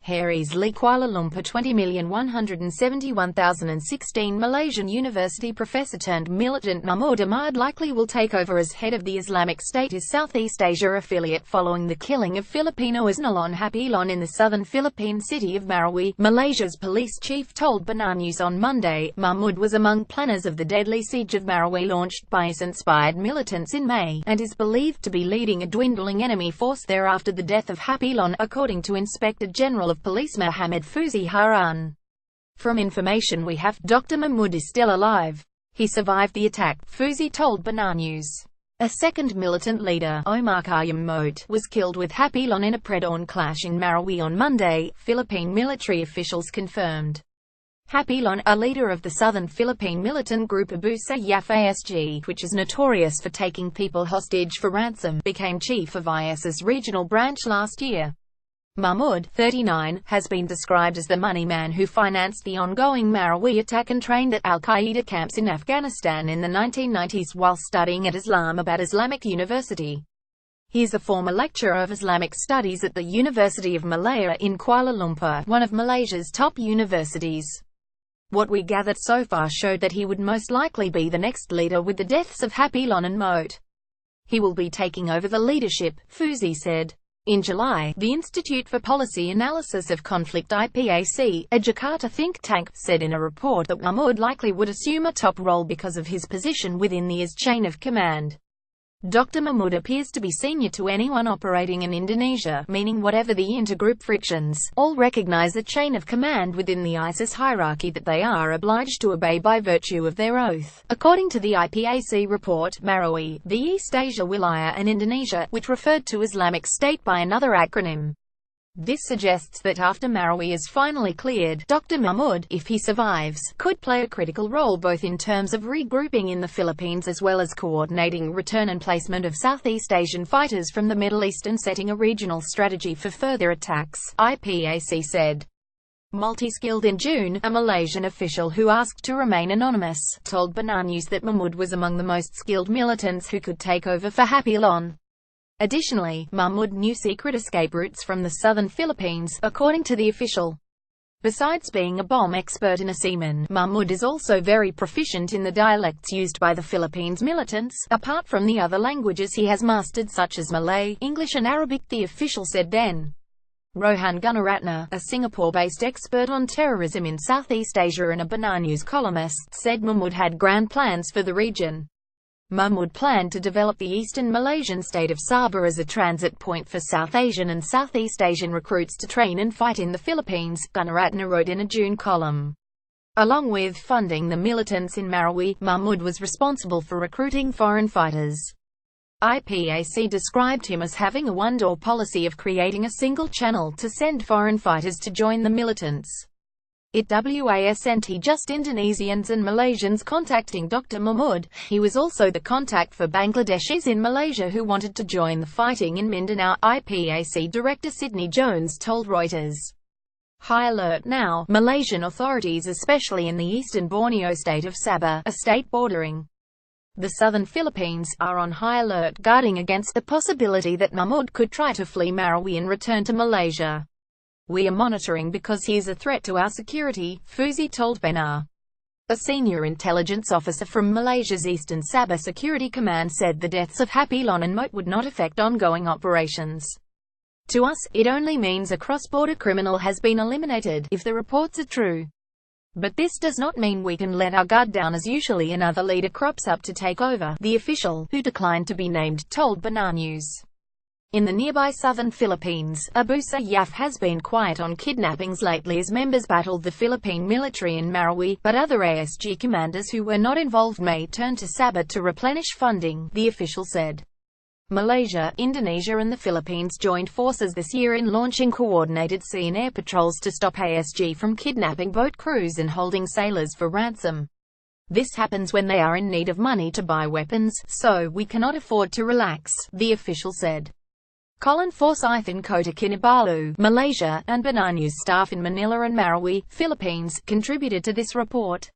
Harry's Lee Kuala Lumpur 20,171,016 Malaysian University professor turned militant Mahmud Ahmad likely will take over as head of the Islamic State's Southeast Asia affiliate following the killing of Filipino Isnalon Hapilon in the southern Philippine city of Marawi, Malaysia's police chief told Benar News on Monday. Mahmud was among planners of the deadly siege of Marawi launched by IS-inspired militants in May, and is believed to be leading a dwindling enemy force there after the death of Hapilon, according to Inspector General of Police Mohammed Fuzi Harun. "From information we have, Dr. Mahmud is still alive. He survived the attack," Fuzi told Benar News. A second militant leader, Omar Khayyam Mote, was killed with Hapilon in a pre-dawn clash in Marawi on Monday, Philippine military officials confirmed. Hapilon, a leader of the southern Philippine militant group Abu Sayyaf ASG, which is notorious for taking people hostage for ransom, became chief of IS's regional branch last year. Mahmud, 39, has been described as the money man who financed the ongoing Marawi attack and trained at al-Qaeda camps in Afghanistan in the 1990s while studying at Islamabad Islamic University. He is a former lecturer of Islamic Studies at the University of Malaya in Kuala Lumpur, one of Malaysia's top universities. "What we gathered so far showed that he would most likely be the next leader with the deaths of Hapilon and Mote. He will be taking over the leadership," Fuzi said. In July, the Institute for Policy Analysis of Conflict IPAC, a Jakarta think tank, said in a report that Mahmud likely would assume a top role because of his position within the IS chain of command. Dr. Mahmud appears to be senior to anyone operating in Indonesia, meaning whatever the intergroup frictions, all recognize a chain of command within the ISIS hierarchy that they are obliged to obey by virtue of their oath. According to the IPAC report, Marawi, the East Asia Wilayah and Indonesia, which referred to Islamic State by another acronym. This suggests that after Marawi is finally cleared, Dr. Mahmud, if he survives, could play a critical role both in terms of regrouping in the Philippines as well as coordinating return and placement of Southeast Asian fighters from the Middle East and setting a regional strategy for further attacks, IPAC said. Multi-skilled in June, a Malaysian official who asked to remain anonymous, told Benar News that Mahmud was among the most skilled militants who could take over for Hapilon. Additionally, Mahmud knew secret escape routes from the southern Philippines, according to the official. Besides being a bomb expert and a seaman, Mahmud is also very proficient in the dialects used by the Philippines militants, apart from the other languages he has mastered such as Malay, English and Arabic, the official said then. Rohan Gunaratna, a Singapore-based expert on terrorism in Southeast Asia and a Benar News columnist, said Mahmud had grand plans for the region. Mahmud planned to develop the eastern Malaysian state of Sabah as a transit point for South Asian and Southeast Asian recruits to train and fight in the Philippines, Gunaratna wrote in a June column. Along with funding the militants in Marawi, Mahmud was responsible for recruiting foreign fighters. IPAC described him as having a one-door policy of creating a single channel to send foreign fighters to join the militants. It wasn't just Indonesians and Malaysians contacting Dr. Mahmud, he was also the contact for Bangladeshis in Malaysia who wanted to join the fighting in Mindanao, IPAC Director Sidney Jones told Reuters. High alert now, Malaysian authorities especially in the eastern Borneo state of Sabah, a state bordering the southern Philippines, are on high alert guarding against the possibility that Mahmud could try to flee Marawi and return to Malaysia. "We are monitoring because he is a threat to our security," Fuzi told Benar. A senior intelligence officer from Malaysia's Eastern Sabah Security Command said the deaths of Hapilon and Mote would not affect ongoing operations. "To us, it only means a cross-border criminal has been eliminated, if the reports are true. But this does not mean we can let our guard down as usually another leader crops up to take over," the official, who declined to be named, told Benar News. In the nearby southern Philippines, Abu Sayyaf has been quiet on kidnappings lately as members battled the Philippine military in Marawi, but other ASG commanders who were not involved may turn to Sabah to replenish funding, the official said. Malaysia, Indonesia and the Philippines joined forces this year in launching coordinated sea and air patrols to stop ASG from kidnapping boat crews and holding sailors for ransom. "This happens when they are in need of money to buy weapons, so we cannot afford to relax," the official said. Colin Forsyth in Kota Kinabalu, Malaysia, and Benar News staff in Manila and Marawi, Philippines, contributed to this report.